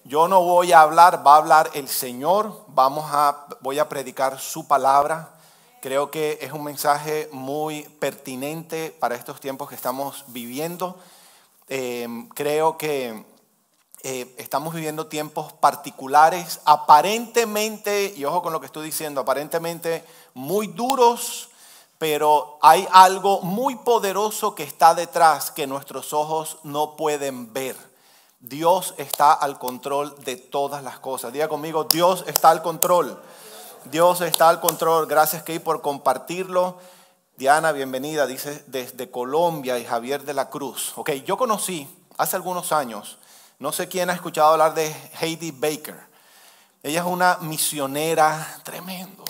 yo no voy a hablar, va a hablar el Señor. Voy a predicar su palabra. Creo que es un mensaje muy pertinente para estos tiempos que estamos viviendo. Creo que estamos viviendo tiempos particulares, aparentemente, y ojo con lo que estoy diciendo, aparentemente muy duros, pero hay algo muy poderoso que está detrás que nuestros ojos no pueden ver. Dios está al control de todas las cosas. Diga conmigo, Dios está al control. Dios está al control. Gracias, Key, por compartirlo. Diana, bienvenida, dice desde Colombia, y Javier de la Cruz. Ok, yo conocí hace algunos años, no sé quién ha escuchado hablar de Heidi Baker. Ella es una misionera tremendo.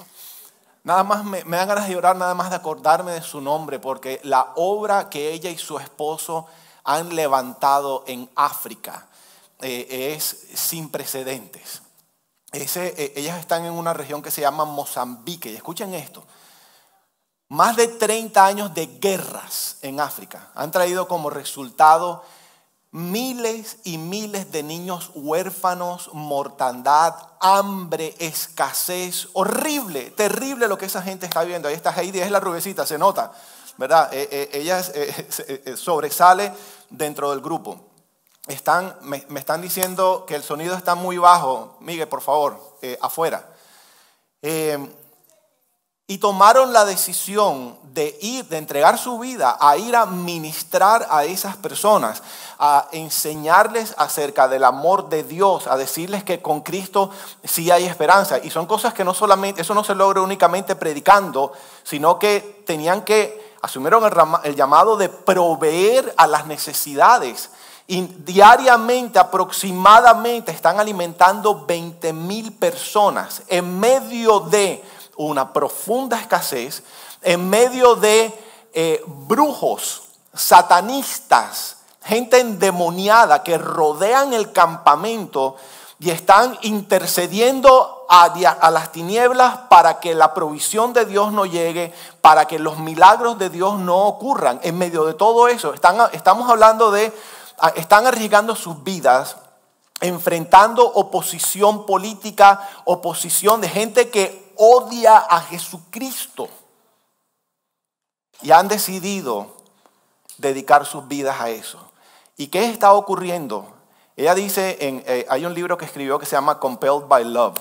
Nada más me dan ganas de llorar, nada más de acordarme de su nombre, porque la obra que ella y su esposo han levantado en África es sin precedentes. Ellas están en una región que se llama Mozambique, y escuchen esto. Más de 30 años de guerras en África han traído como resultado miles y miles de niños huérfanos, mortandad, hambre, escasez, horrible, terrible lo que esa gente está viviendo. Ahí está Heidi, es la rubecita, se nota, ¿verdad? Ella sobresale dentro del grupo. Me están diciendo que el sonido está muy bajo. Miguel, por favor, afuera. Y tomaron la decisión de entregar su vida a ir a ministrar a esas personas, a enseñarles acerca del amor de Dios, a decirles que con Cristo sí hay esperanza. Y son cosas que eso no se logra únicamente predicando, sino que asumieron el llamado de proveer a las necesidades. Y diariamente, aproximadamente, están alimentando 20,000 personas en medio de una profunda escasez, en medio de brujos, satanistas, gente endemoniada que rodean el campamento y están intercediendo a las tinieblas para que la provisión de Dios no llegue, para que los milagros de Dios no ocurran. En medio de todo eso, estamos hablando están arriesgando sus vidas, enfrentando oposición política, oposición de gente que odia a Jesucristo, y han decidido dedicar sus vidas a eso. ¿Y qué está ocurriendo? Ella dice, hay un libro que escribió que se llama Compelled by Love.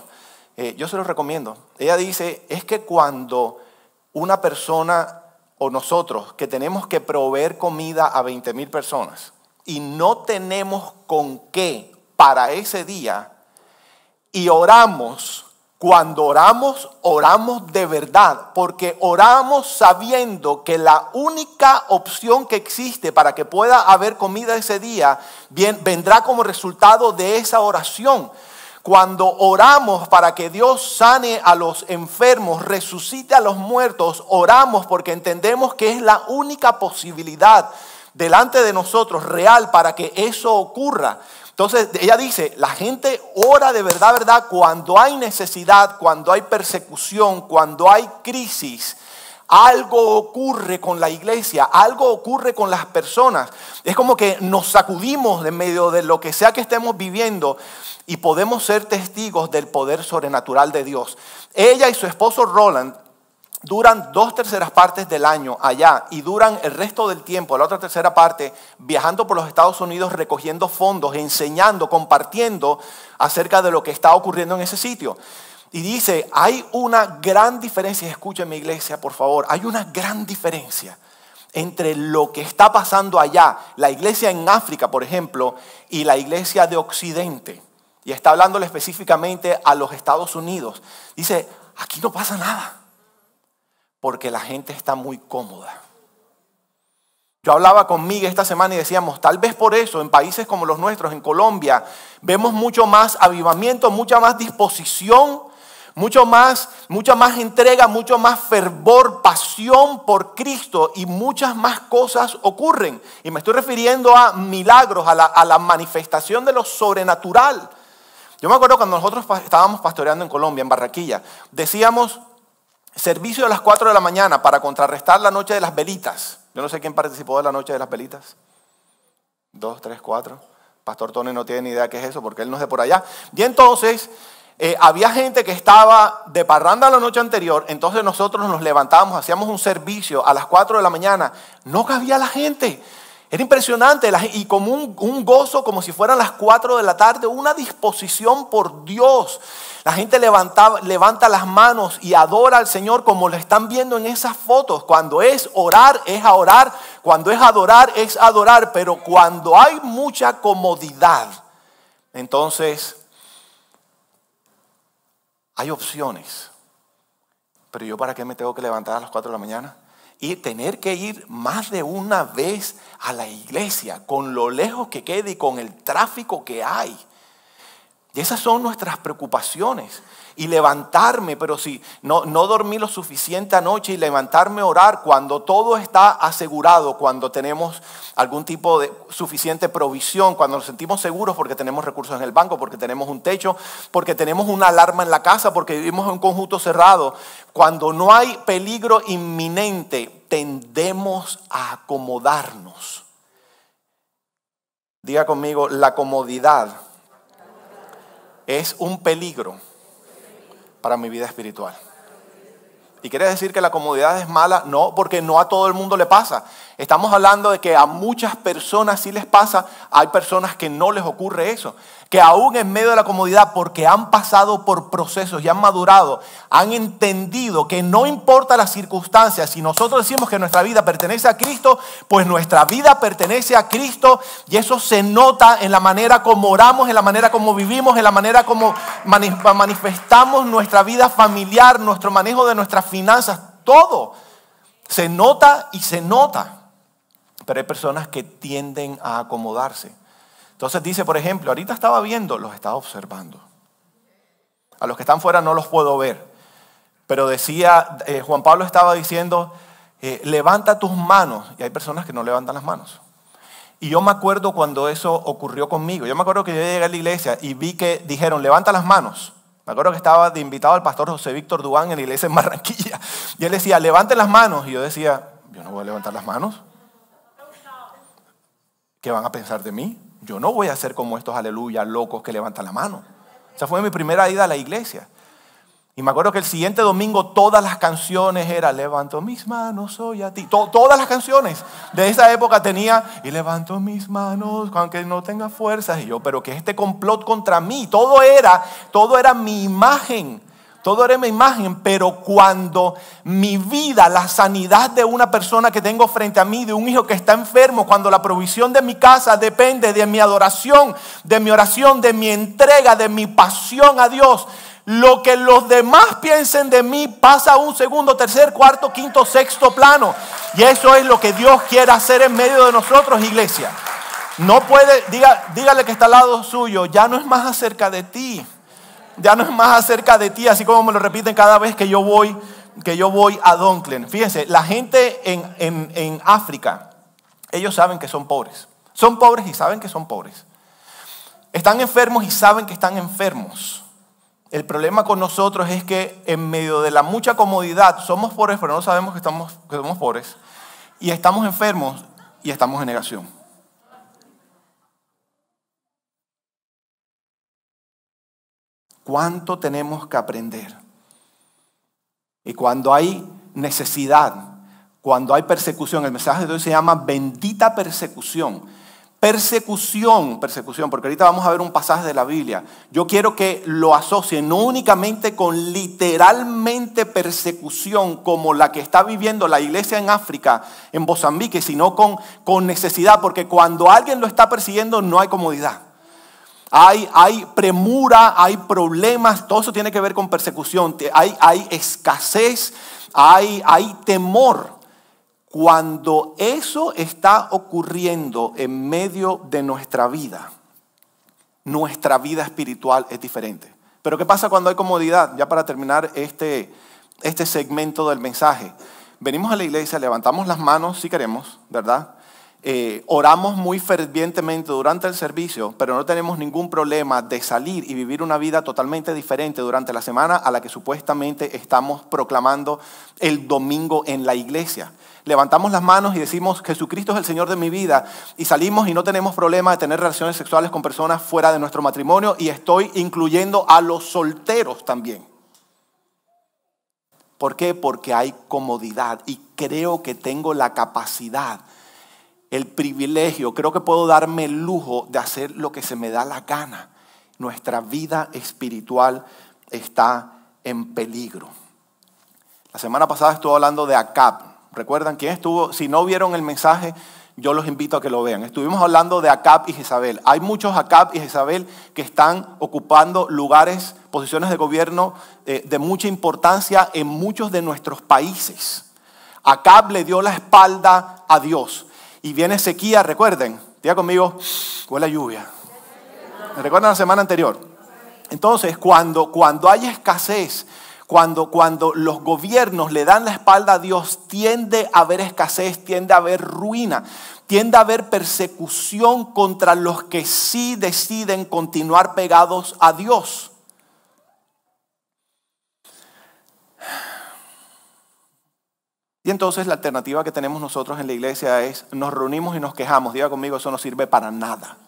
Yo se lo recomiendo. Ella dice, es que cuando una persona o nosotros que tenemos que proveer comida a 20,000 personas y no tenemos con qué para ese día, y oramos, cuando oramos de verdad, porque oramos sabiendo que la única opción que existe para que pueda haber comida ese día vendrá como resultado de esa oración. Cuando oramos para que Dios sane a los enfermos, resucite a los muertos, oramos porque entendemos que es la única posibilidad delante de nosotros real para que eso ocurra. Entonces ella dice, la gente ora de verdad, cuando hay necesidad, cuando hay persecución, cuando hay crisis. Algo ocurre con la iglesia, algo ocurre con las personas. Es como que nos sacudimos en medio de lo que sea que estemos viviendo y podemos ser testigos del poder sobrenatural de Dios. Ella y su esposo Roland duran 2/3 partes del año allá y duran el resto del tiempo, la otra tercera parte, viajando por los Estados Unidos, recogiendo fondos, enseñando, compartiendo acerca de lo que está ocurriendo en ese sitio. Y dice, hay una gran diferencia, escuchen mi iglesia, por favor, hay una gran diferencia entre lo que está pasando allá, la iglesia en África, por ejemplo, y la iglesia de Occidente. Y está hablándole específicamente a los Estados Unidos. Dice, aquí no pasa nada, porque la gente está muy cómoda. Yo hablaba con Miguel esta semana y decíamos, tal vez por eso en países como los nuestros, en Colombia, vemos mucho más avivamiento, mucha más disposición, mucha más entrega, mucho más fervor, pasión por Cristo, y muchas más cosas ocurren. Y me estoy refiriendo a milagros, a la manifestación de lo sobrenatural. Yo me acuerdo cuando nosotros estábamos pastoreando en Colombia, en Barranquilla, decíamos, servicio a las 4 de la mañana para contrarrestar la noche de las velitas. Yo no sé quién participó de la noche de las velitas. 2, 3, 4. Pastor Tony no tiene ni idea qué es eso porque él no es de por allá. Y entonces había gente que estaba de parranda la noche anterior, entonces nosotros nos levantábamos, hacíamos un servicio a las 4 de la mañana, no cabía la gente. Era impresionante y como un gozo, como si fueran las 4 de la tarde, una disposición por Dios. La gente levanta las manos y adora al Señor como lo están viendo en esas fotos. Cuando es orar, es a orar. Cuando es adorar. Pero cuando hay mucha comodidad, entonces hay opciones. Pero yo, ¿para qué me tengo que levantar a las 4 de la mañana? Y tener que ir más de una vez a la iglesia, con lo lejos que quede y con el tráfico que hay. Y esas son nuestras preocupaciones. Y levantarme, pero si no dormí lo suficiente anoche y levantarme a orar cuando todo está asegurado, cuando tenemos algún tipo de suficiente provisión, cuando nos sentimos seguros porque tenemos recursos en el banco, porque tenemos un techo, porque tenemos una alarma en la casa, porque vivimos en un conjunto cerrado. Cuando no hay peligro inminente, tendemos a acomodarnos. Diga conmigo, la comodidad es un peligro para mi vida espiritual. ¿Y quiere decir que la comodidad es mala? No, porque no a todo el mundo le pasa. Estamos hablando de que a muchas personas sí les pasa. Hay personas que no les ocurre eso. Que aún en medio de la comodidad, porque han pasado por procesos y han madurado, han entendido que no importa las circunstancias. Si nosotros decimos que nuestra vida pertenece a Cristo, pues nuestra vida pertenece a Cristo. Y eso se nota en la manera como oramos, en la manera como vivimos, en la manera como manifestamos nuestra vida familiar, nuestro manejo de nuestras finanzas. Todo se nota y se nota. Pero hay personas que tienden a acomodarse. Entonces dice, por ejemplo, ahorita estaba viendo, los estaba observando. A los que están fuera no los puedo ver. Pero decía, Juan Pablo estaba diciendo, levanta tus manos. Y hay personas que no levantan las manos. Y yo me acuerdo cuando eso ocurrió conmigo. Yo me acuerdo que yo llegué a la iglesia y vi que dijeron, levanta las manos. Me acuerdo que estaba de invitado al pastor José Víctor Dubán en la iglesia en Barranquilla. Y él decía, levanten las manos. Y yo decía, yo no voy a levantar las manos. ¿Qué van a pensar de mí? Yo no voy a ser como estos aleluya locos que levantan la mano. Esa fue mi primera ida a la iglesia. Y me acuerdo que el siguiente domingo todas las canciones eran levanto mis manos hoy a ti. Todas las canciones de esa época tenía y levanto mis manos aunque no tenga fuerzas. Y yo, pero ¿qué es este complot contra mí? Todo era mi imagen. Todo era mi imagen, pero cuando mi vida, la sanidad de una persona que tengo frente a mí, de un hijo que está enfermo, cuando la provisión de mi casa depende de mi adoración, de mi oración, de mi entrega, de mi pasión a Dios, lo que los demás piensen de mí pasa a un segundo, tercer, cuarto, quinto, sexto plano. Y eso es lo que Dios quiere hacer en medio de nosotros, iglesia. No puede, dígale que está al lado suyo, ya no es más acerca de ti. Ya no es más acerca de ti, así como me lo repiten cada vez que yo voy a Dunklin. Fíjense, la gente en África, ellos saben que son pobres. Son pobres y saben que son pobres. Están enfermos y saben que están enfermos. El problema con nosotros es que en medio de la mucha comodidad somos pobres, pero no sabemos que somos pobres. Y estamos enfermos y estamos en negación. ¿Cuánto tenemos que aprender? Y cuando hay necesidad, cuando hay persecución, el mensaje de hoy se llama bendita persecución. Persecución, porque ahorita vamos a ver un pasaje de la Biblia. Yo quiero que lo asocien no únicamente con literalmente persecución como la que está viviendo la iglesia en África, en Mozambique, sino con necesidad, porque cuando alguien lo está persiguiendo no hay comodidad. Hay premura, hay problemas, todo eso tiene que ver con persecución, hay escasez, hay temor. Cuando eso está ocurriendo en medio de nuestra vida espiritual es diferente. Pero ¿qué pasa cuando hay comodidad? Ya para terminar este segmento del mensaje. Venimos a la iglesia, levantamos las manos si queremos, ¿verdad? oramos muy fervientemente durante el servicio, pero no tenemos ningún problema de salir y vivir una vida totalmente diferente durante la semana a la que supuestamente estamos proclamando el domingo en la iglesia. Levantamos las manos y decimos, Jesucristo es el Señor de mi vida, y salimos y no tenemos problema de tener relaciones sexuales con personas fuera de nuestro matrimonio, y estoy incluyendo a los solteros también. ¿Por qué? Porque hay comodidad y creo que tengo la capacidad, el privilegio, creo que puedo darme el lujo de hacer lo que se me da la gana. Nuestra vida espiritual está en peligro. La semana pasada estuve hablando de Acab. ¿Recuerdan quién estuvo? Si no vieron el mensaje, yo los invito a que lo vean. Estuvimos hablando de Acab y Jezabel. Hay muchos Acab y Jezabel que están ocupando lugares, posiciones de gobierno de mucha importancia en muchos de nuestros países. Acab le dio la espalda a Dios. Y viene sequía, recuerden, diga conmigo, huele a lluvia. ¿Me recuerdan la semana anterior? Entonces, cuando hay escasez, cuando los gobiernos le dan la espalda a Dios, tiende a haber escasez, tiende a haber ruina, tiende a haber persecución contra los que sí deciden continuar pegados a Dios. Y entonces la alternativa que tenemos nosotros en la iglesia es, nos reunimos y nos quejamos. Diga conmigo, eso no sirve para nada.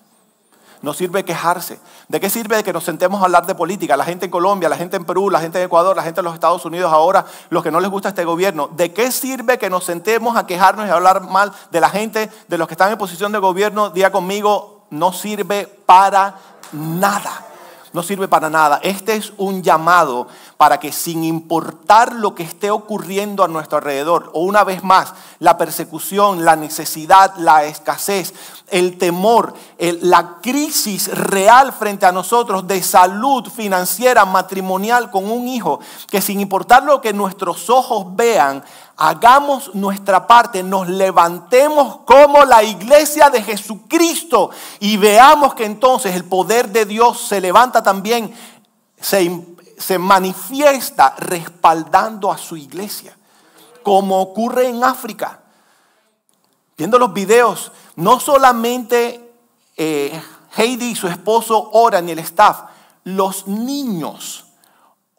No sirve quejarse. ¿De qué sirve de que nos sentemos a hablar de política? La gente en Colombia, la gente en Perú, la gente en Ecuador, la gente en los Estados Unidos ahora, los que no les gusta este gobierno. ¿De qué sirve que nos sentemos a quejarnos y a hablar mal de la gente, de los que están en posición de gobierno? Diga conmigo, no sirve para nada. No sirve para nada. Este es un llamado para que, sin importar lo que esté ocurriendo a nuestro alrededor, o una vez más, la persecución, la necesidad, la escasez, el temor, la crisis real frente a nosotros de salud financiera, matrimonial con un hijo, que sin importar lo que nuestros ojos vean, hagamos nuestra parte, nos levantemos como la iglesia de Jesucristo y veamos que entonces el poder de Dios se levanta también, se manifiesta respaldando a su iglesia, como ocurre en África. Viendo los videos, no solamente Heidi y su esposo oran y el staff, los niños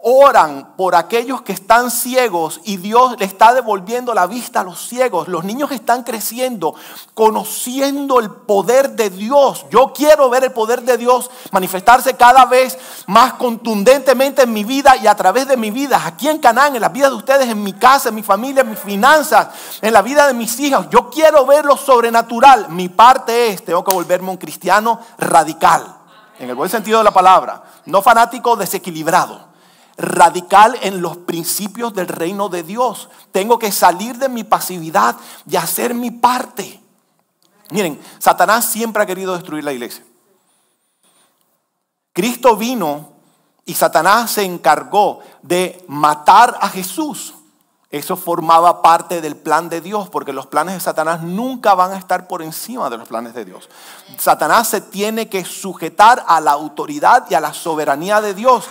oran por aquellos que están ciegos y Dios le está devolviendo la vista a los ciegos. Los niños están creciendo, conociendo el poder de Dios. Yo quiero ver el poder de Dios manifestarse cada vez más contundentemente en mi vida y a través de mi vida, aquí en Canaán, en las vidas de ustedes, en mi casa, en mi familia, en mis finanzas, en la vida de mis hijos. Yo quiero ver lo sobrenatural. Mi parte es, tengo que volverme un cristiano radical, en el buen sentido de la palabra, no fanático desequilibrado. Radical en los principios del reino de Dios. Tengo que salir de mi pasividad y hacer mi parte. Miren, Satanás siempre ha querido destruir la iglesia. Cristo vino y Satanás se encargó de matar a Jesús. Eso formaba parte del plan de Dios, porque los planes de Satanás nunca van a estar por encima de los planes de Dios. Satanás se tiene que sujetar a la autoridad y a la soberanía de Dios.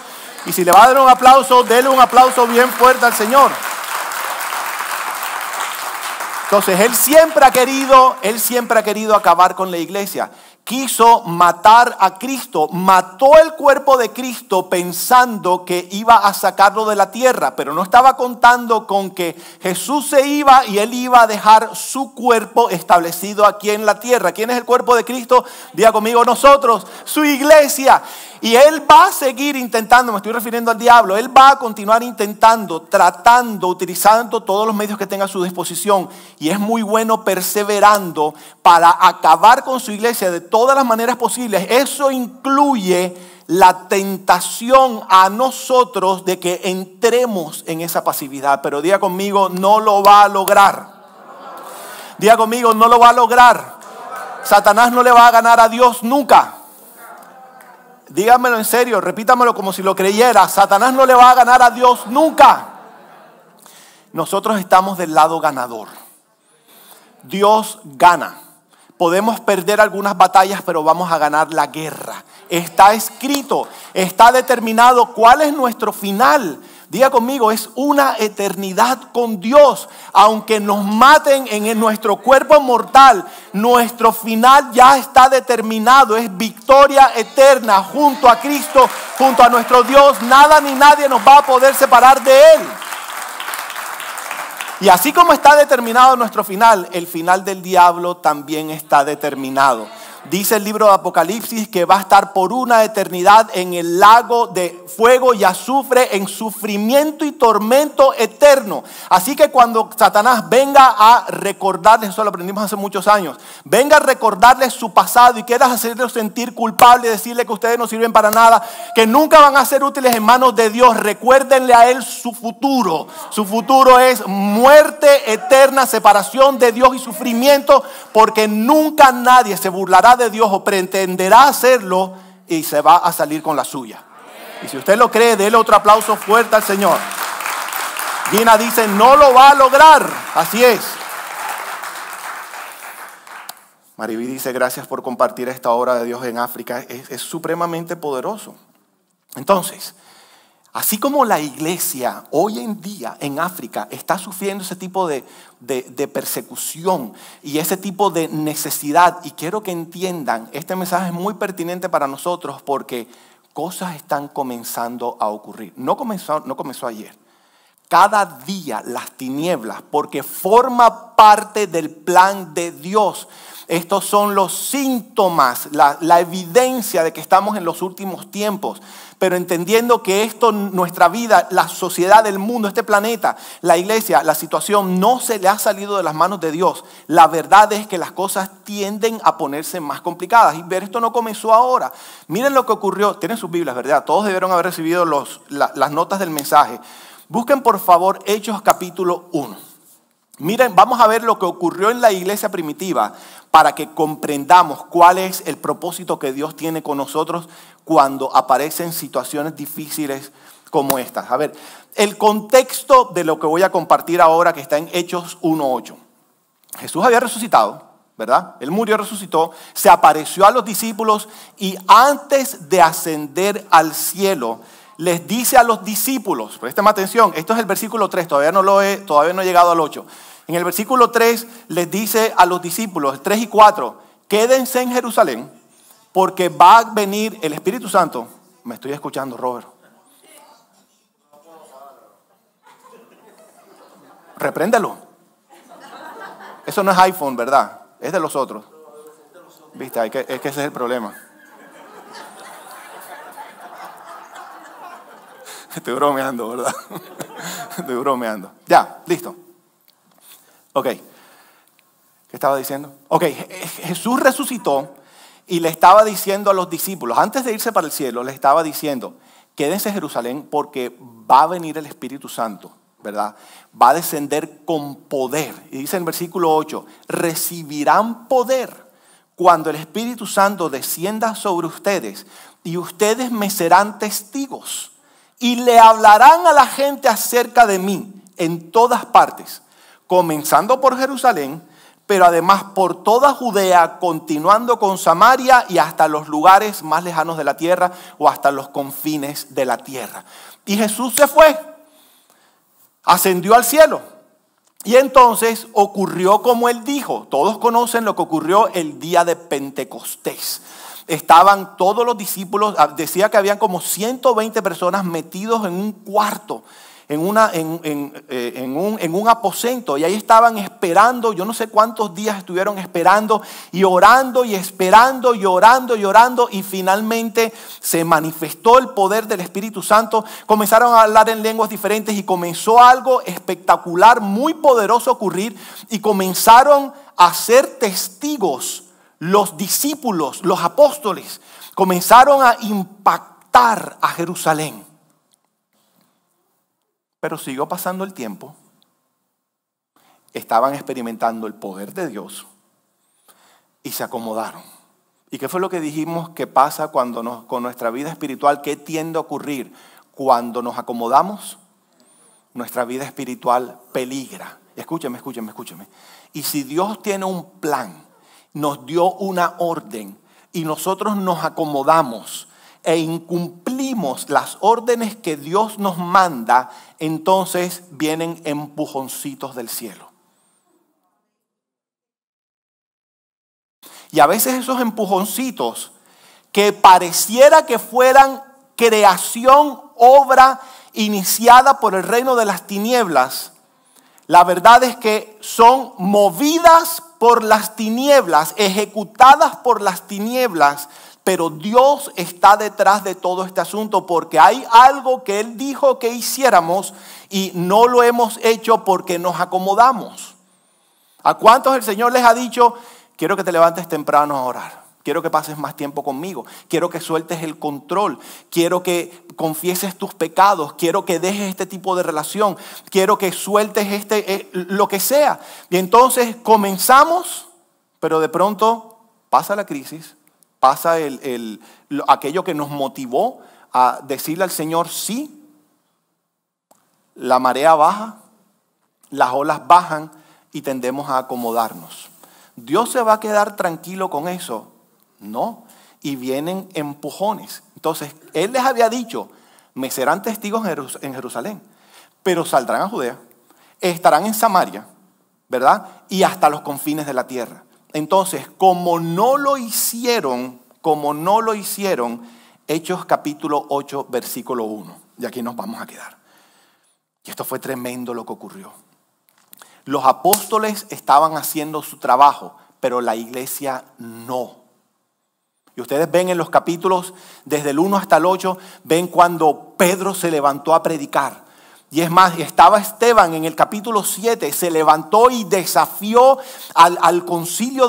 Y si le va a dar un aplauso, déle un aplauso bien fuerte al Señor. Entonces, Él siempre ha querido acabar con la iglesia. Quiso matar a Cristo, mató el cuerpo de Cristo pensando que iba a sacarlo de la tierra, pero no estaba contando con que Jesús se iba y Él iba a dejar su cuerpo establecido aquí en la tierra. ¿Quién es el cuerpo de Cristo? Diga conmigo, nosotros, su iglesia. Y Él va a seguir intentando, me estoy refiriendo al diablo, Él va a continuar intentando, tratando, utilizando todos los medios que tenga a su disposición. Y es muy bueno perseverando para acabar con su iglesia de todas las maneras posibles. Eso incluye la tentación a nosotros de que entremos en esa pasividad. Pero diga conmigo, no lo va a lograr. Diga conmigo, no lo va a lograr. Satanás no le va a ganar a Dios nunca. Dígamelo en serio, repítamelo como si lo creyera. Satanás no le va a ganar a Dios nunca. Nosotros estamos del lado ganador. Dios gana. Podemos perder algunas batallas, pero vamos a ganar la guerra. Está escrito, está determinado cuál es nuestro final. Diga conmigo, es una eternidad con Dios. Aunque nos maten en nuestro cuerpo mortal, nuestro final ya está determinado. Es victoria eterna junto a Cristo, junto a nuestro Dios. Nada ni nadie nos va a poder separar de Él. Y así como está determinado nuestro final, el final del diablo también está determinado. Dice el libro de Apocalipsis que va a estar por una eternidad en el lago de fuego y azufre, en sufrimiento y tormento eterno. Así que cuando Satanás venga a recordarles, eso lo aprendimos hace muchos años, venga a recordarles su pasado y quieras hacerlos sentir culpables, decirle que ustedes no sirven para nada, que nunca van a ser útiles en manos de Dios, recuérdenle a Él su futuro. Su futuro es muerte eterna, separación de Dios y sufrimiento, porque nunca nadie se burlará de Dios o pretenderá hacerlo y se va a salir con la suya. Y si usted lo cree, déle otro aplauso fuerte al Señor. Gina dice, no lo va a lograr. Así es. Mariví dice, gracias por compartir esta obra de Dios en África. Es supremamente poderoso. Entonces, así como la iglesia hoy en día en África está sufriendo ese tipo de persecución y ese tipo de necesidad, y quiero que entiendan, este mensaje es muy pertinente para nosotros porque cosas están comenzando a ocurrir. No comenzó ayer. Cada día las tinieblas, porque forma parte del plan de Dios. Estos son los síntomas, la evidencia de que estamos en los últimos tiempos. Pero entendiendo que esto, nuestra vida, la sociedad, el mundo, este planeta, la iglesia, la situación no se le ha salido de las manos de Dios. La verdad es que las cosas tienden a ponerse más complicadas. Y ver, esto no comenzó ahora. Miren lo que ocurrió. Tienen sus Biblias, ¿verdad? Todos debieron haber recibido las notas del mensaje. Busquen por favor Hechos capítulo 1. Miren, vamos a ver lo que ocurrió en la iglesia primitiva para que comprendamos cuál es el propósito que Dios tiene con nosotros cuando aparecen situaciones difíciles como estas. A ver, el contexto de lo que voy a compartir ahora, que está en Hechos 1:8. Jesús había resucitado, ¿verdad? Él murió, resucitó, se apareció a los discípulos y antes de ascender al cielo, les dice a los discípulos, presten atención, esto es el versículo 3, todavía no he llegado al 8. En el versículo 3 les dice a los discípulos, 3 y 4, quédense en Jerusalén porque va a venir el Espíritu Santo. Me estoy escuchando, Robert. Repréndelo. Eso no es iPhone, ¿verdad? Es de los otros. ¿Viste? Es que ese es el problema. Estoy bromeando, ¿verdad? Estoy bromeando. Ya, listo. Ok. ¿Qué estaba diciendo? Ok, Jesús resucitó y le estaba diciendo a los discípulos, antes de irse para el cielo, le estaba diciendo, quédense en Jerusalén porque va a venir el Espíritu Santo, ¿verdad? Va a descender con poder. Y dice en el versículo 8, recibirán poder cuando el Espíritu Santo descienda sobre ustedes y ustedes me serán testigos. Y le hablarán a la gente acerca de mí en todas partes, comenzando por Jerusalén, pero además por toda Judea, continuando con Samaria y hasta los lugares más lejanos de la tierra o hasta los confines de la tierra. Y Jesús se fue, ascendió al cielo. Y entonces ocurrió como Él dijo. Todos conocen lo que ocurrió el día de Pentecostés. Estaban todos los discípulos, decía que habían como 120 personas metidos en un cuarto, en un aposento, y ahí estaban esperando. Yo no sé cuántos días estuvieron esperando y orando y esperando y orando y orando, y finalmente se manifestó el poder del Espíritu Santo. Comenzaron a hablar en lenguas diferentes y comenzó algo espectacular, muy poderoso a ocurrir, y comenzaron a ser testigos. Los discípulos, los apóstoles, comenzaron a impactar a Jerusalén. Pero siguió pasando el tiempo. Estaban experimentando el poder de Dios y se acomodaron. ¿Y qué fue lo que dijimos que pasa cuando con nuestra vida espiritual? ¿Qué tiende a ocurrir? Cuando nos acomodamos, nuestra vida espiritual peligra. Escúcheme. Y si Dios tiene un plan, nos dio una orden y nosotros nos acomodamos, e incumplimos las órdenes que Dios nos manda, entonces vienen empujoncitos del cielo. Y a veces esos empujoncitos que pareciera que fueran creación, obra iniciada por el reino de las tinieblas, la verdad es que son movidas por las tinieblas, ejecutadas por las tinieblas, pero Dios está detrás de todo este asunto porque hay algo que Él dijo que hiciéramos y no lo hemos hecho porque nos acomodamos. ¿A cuántos el Señor les ha dicho, quiero que te levantes temprano a orar? Quiero que pases más tiempo conmigo. Quiero que sueltes el control. Quiero que confieses tus pecados. Quiero que dejes este tipo de relación. Quiero que sueltes lo que sea. Y entonces comenzamos, pero de pronto pasa la crisis, pasa aquello que nos motivó a decirle al Señor sí. La marea baja, las olas bajan y tendemos a acomodarnos. ¿Dios se va a quedar tranquilo con eso? No, y vienen empujones. Entonces, Él les había dicho, me serán testigos en Jerusalén, pero saldrán a Judea, estarán en Samaria, ¿verdad? Y hasta los confines de la tierra. Entonces, como no lo hicieron, Hechos capítulo 8, versículo 1. Y aquí nos vamos a quedar. Y esto fue tremendo lo que ocurrió. Los apóstoles estaban haciendo su trabajo, pero la iglesia no. Y ustedes ven en los capítulos, desde el 1 hasta el 8, ven cuando Pedro se levantó a predicar. Y es más, estaba Esteban en el capítulo 7, se levantó y desafió al concilio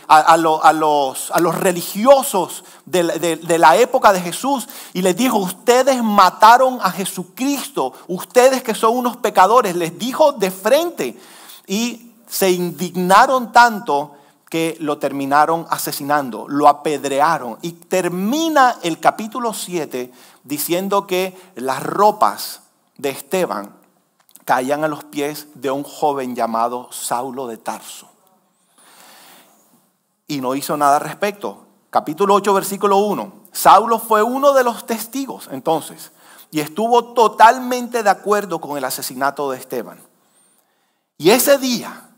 a los religiosos de la época de Jesús. Y les dijo, ustedes mataron a Jesucristo, ustedes que son unos pecadores, les dijo de frente. Y se indignaron tanto que lo terminaron asesinando, lo apedrearon. Y termina el capítulo 7 diciendo que las ropas de Esteban caían a los pies de un joven llamado Saulo de Tarso. Y no hizo nada al respecto. Capítulo 8, versículo 1. Saulo fue uno de los testigos entonces y estuvo totalmente de acuerdo con el asesinato de Esteban. Y ese día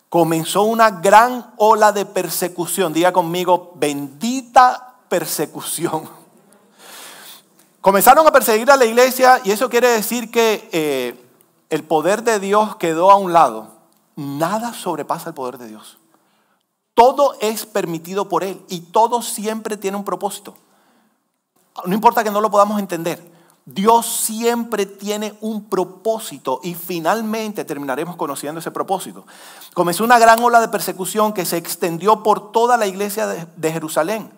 comenzó una gran ola de persecución. Diga conmigo, bendita persecución. Comenzaron a perseguir a la iglesia y eso quiere decir que el poder de Dios quedó a un lado. Nada sobrepasa el poder de Dios. Todo es permitido por Él y todo siempre tiene un propósito. No importa que no lo podamos entender. Dios siempre tiene un propósito y finalmente terminaremos conociendo ese propósito. Comenzó una gran ola de persecución que se extendió por toda la iglesia de Jerusalén.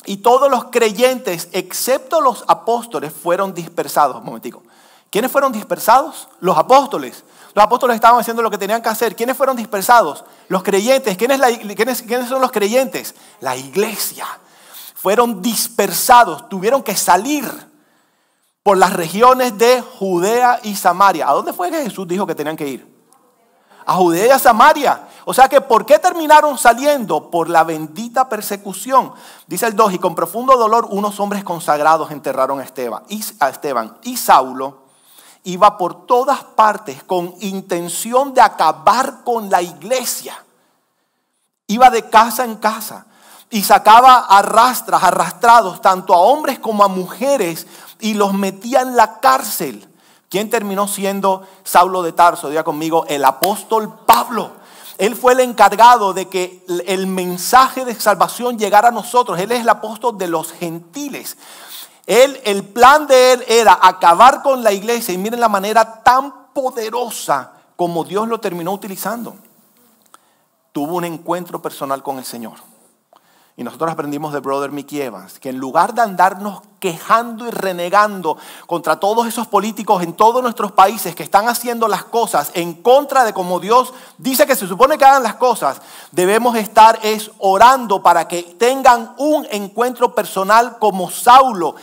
Y todos los creyentes, excepto los apóstoles, fueron dispersados. Un momentico. ¿Quiénes fueron dispersados? Los apóstoles. Los apóstoles estaban haciendo lo que tenían que hacer. ¿Quiénes fueron dispersados? Los creyentes. ¿Quiénes son los creyentes? La iglesia. Fueron dispersados. Tuvieron que salir por las regiones de Judea y Samaria. ¿A dónde fue que Jesús dijo que tenían que ir? A Judea y a Samaria. O sea que ¿por qué terminaron saliendo? Por la bendita persecución. Dice el 2, y con profundo dolor unos hombres consagrados enterraron a Esteban. Y Saulo iba por todas partes con intención de acabar con la iglesia. Iba de casa en casa y sacaba arrastrados tanto a hombres como a mujeres y los metía en la cárcel. ¿Quién terminó siendo Saulo de Tarso? Diga conmigo, el apóstol Pablo. Él fue el encargado de que el mensaje de salvación llegara a nosotros. Él es el apóstol de los gentiles. El plan de él era acabar con la iglesia y miren la manera tan poderosa como Dios lo terminó utilizando. Tuvo un encuentro personal con el Señor. Y nosotros aprendimos de Brother Mickey Evans que en lugar de andarnos quejando y renegando contra todos esos políticos en todos nuestros países que están haciendo las cosas en contra de como Dios dice que se supone que hagan las cosas, debemos estar orando para que tengan un encuentro personal como Saulo.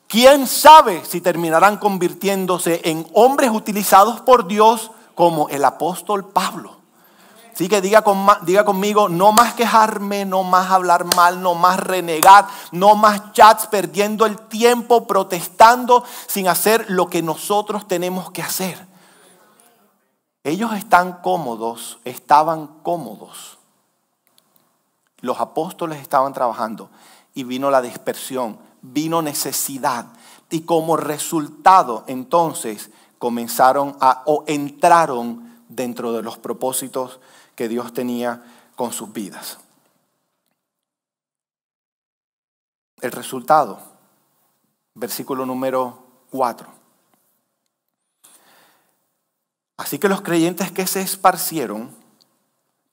¿Quién sabe si terminarán convirtiéndose en hombres utilizados por Dios como el apóstol Pablo? Así que diga conmigo, no más quejarme, no más hablar mal, no más renegar, no más chats perdiendo el tiempo protestando sin hacer lo que nosotros tenemos que hacer. Ellos estaban cómodos. Los apóstoles estaban trabajando y vino la dispersión, vino necesidad. Y como resultado, entonces, entraron dentro de los propósitos que Dios tenía con sus vidas. El resultado, versículo número 4. Así que los creyentes que se esparcieron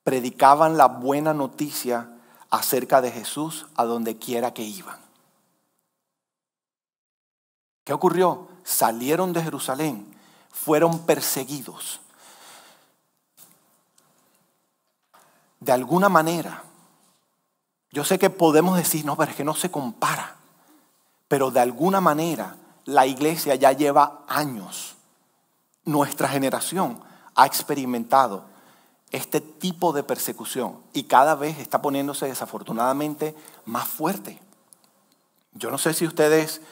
predicaban la buena noticia acerca de Jesús a donde quiera que iban. ¿Qué ocurrió? Salieron de Jerusalén, fueron perseguidos. De alguna manera, yo sé que podemos decir, no, pero es que no se compara. Pero de alguna manera, la iglesia ya lleva años. Nuestra generación ha experimentado este tipo de persecución y cada vez está poniéndose desafortunadamente más fuerte. Yo no sé si ustedes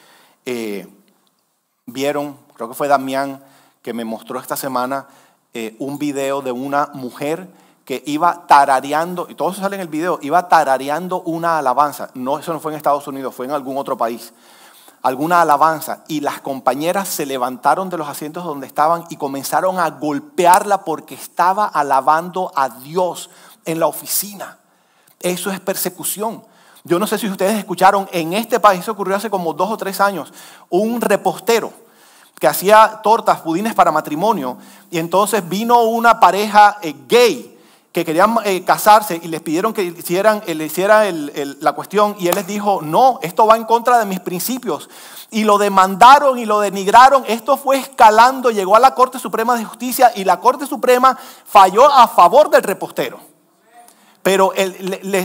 vieron, creo que fue Damián que me mostró esta semana un video de una mujer que iba tarareando, y todo eso sale en el video, iba tarareando una alabanza. No, eso no fue en Estados Unidos, fue en algún otro país. Alguna alabanza, y las compañeras se levantaron de los asientos donde estaban y comenzaron a golpearla porque estaba alabando a Dios en la oficina. Eso es persecución. Yo no sé si ustedes escucharon, en este país ocurrió hace como 2 o 3 años, un repostero que hacía tortas, budines para matrimonio, y entonces vino una pareja gay que querían casarse y les pidieron que le hiciera la cuestión, y él les dijo, no, esto va en contra de mis principios, y lo demandaron y lo denigraron. Esto fue escalando, llegó a la Corte Suprema de Justicia y la Corte Suprema falló a favor del repostero, pero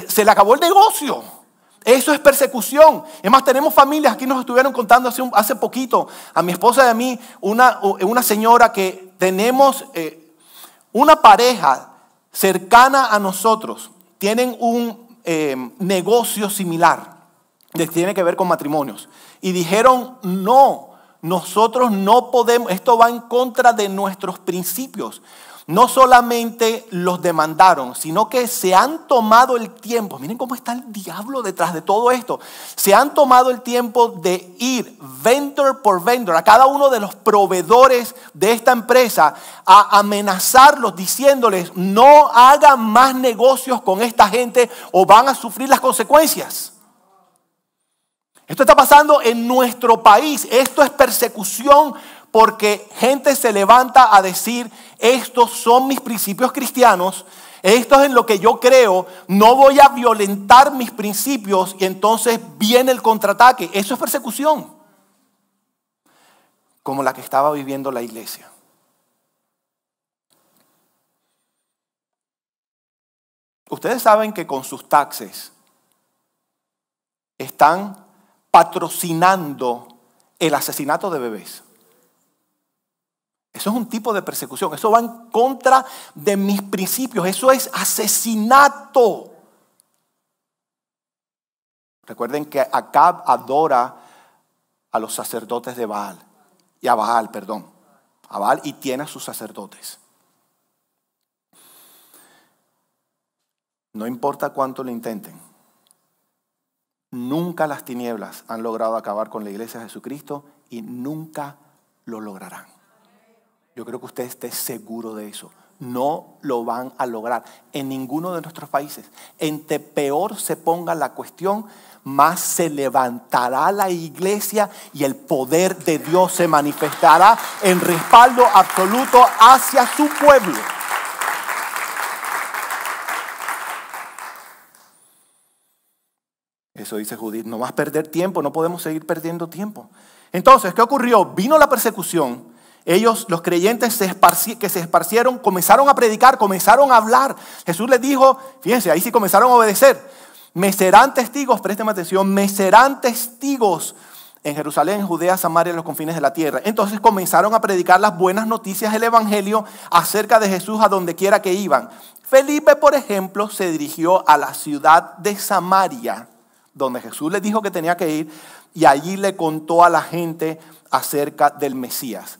se le acabó el negocio. Eso es persecución. Es más, tenemos familias, aquí nos estuvieron contando hace poquito, a mi esposa y a mí, una señora que tenemos una pareja cercana a nosotros, tienen un negocio similar, que tiene que ver con matrimonios. Y dijeron, no, nosotros no podemos, esto va en contra de nuestros principios. No solamente los demandaron, sino que se han tomado el tiempo. Miren cómo está el diablo detrás de todo esto. Se han tomado el tiempo de ir vendor por vendor a cada uno de los proveedores de esta empresa a amenazarlos diciéndoles, no hagan más negocios con esta gente o van a sufrir las consecuencias. Esto está pasando en nuestro país. Esto es persecución porque gente se levanta a decir, estos son mis principios cristianos, esto es en lo que yo creo, no voy a violentar mis principios, y entonces viene el contraataque. Eso es persecución, como la que estaba viviendo la iglesia. Ustedes saben que con sus taxes están patrocinando el asesinato de bebés. Eso es un tipo de persecución. Eso va en contra de mis principios. Eso es asesinato. Recuerden que Acab adora a los sacerdotes de Baal. A Baal, y tiene a sus sacerdotes. No importa cuánto lo intenten. Nunca las tinieblas han logrado acabar con la iglesia de Jesucristo y nunca lo lograrán. Yo creo que usted esté seguro de eso. No lo van a lograr en ninguno de nuestros países. Entre peor se ponga la cuestión, más se levantará la iglesia y el poder de Dios se manifestará en respaldo absoluto hacia su pueblo. Eso dice Judith, no más perder tiempo, no podemos seguir perdiendo tiempo. Entonces, ¿qué ocurrió? Vino la persecución. Ellos, los creyentes que se esparcieron, comenzaron a predicar, comenzaron a hablar. Jesús les dijo, fíjense, ahí sí comenzaron a obedecer. Me serán testigos, présteme atención, me serán testigos en Jerusalén, Judea, Samaria y los confines de la tierra. Entonces comenzaron a predicar las buenas noticias del evangelio acerca de Jesús a donde quiera que iban. Felipe, por ejemplo, se dirigió a la ciudad de Samaria, donde Jesús le dijo que tenía que ir, y allí le contó a la gente acerca del Mesías.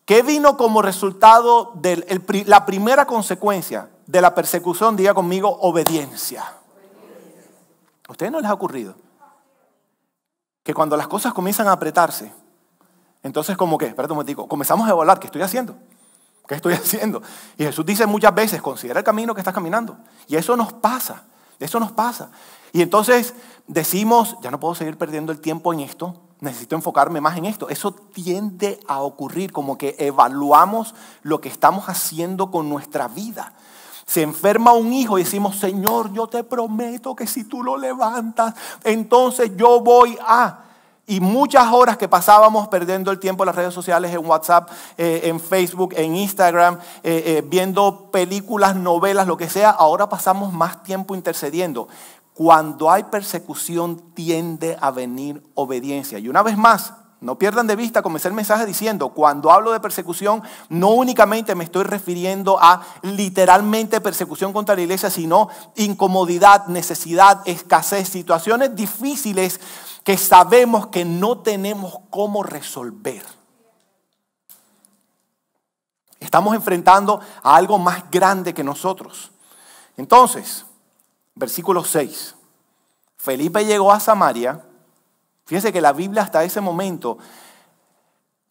¿Qué vino como resultado de la primera consecuencia de la persecución? Diga conmigo, obediencia. ¿A ustedes no les ha ocurrido que cuando las cosas comienzan a apretarse, entonces como que, espérate un momentico, comenzamos a evaluar, ¿qué estoy haciendo? ¿Qué estoy haciendo? Y Jesús dice muchas veces, considera el camino que estás caminando. Y eso nos pasa, eso nos pasa. Y entonces decimos, ya no puedo seguir perdiendo el tiempo en esto, necesito enfocarme más en esto. Eso tiende a ocurrir, como que evaluamos lo que estamos haciendo con nuestra vida. Se enferma un hijo y decimos, Señor, yo te prometo que si tú lo levantas, entonces yo voy a... Y muchas horas que pasábamos perdiendo el tiempo en las redes sociales, en WhatsApp, en Facebook, en Instagram, viendo películas, novelas, lo que sea, ahora pasamos más tiempo intercediendo. Cuando hay persecución tiende a venir obediencia. Y una vez más, no pierdan de vista, comencé el mensaje diciendo, cuando hablo de persecución, no únicamente me estoy refiriendo a literalmente persecución contra la iglesia, sino incomodidad, necesidad, escasez, situaciones difíciles que sabemos que no tenemos cómo resolver. Estamos enfrentando a algo más grande que nosotros. Entonces, versículo 6. Felipe llegó a Samaria. Fíjense que la Biblia hasta ese momento,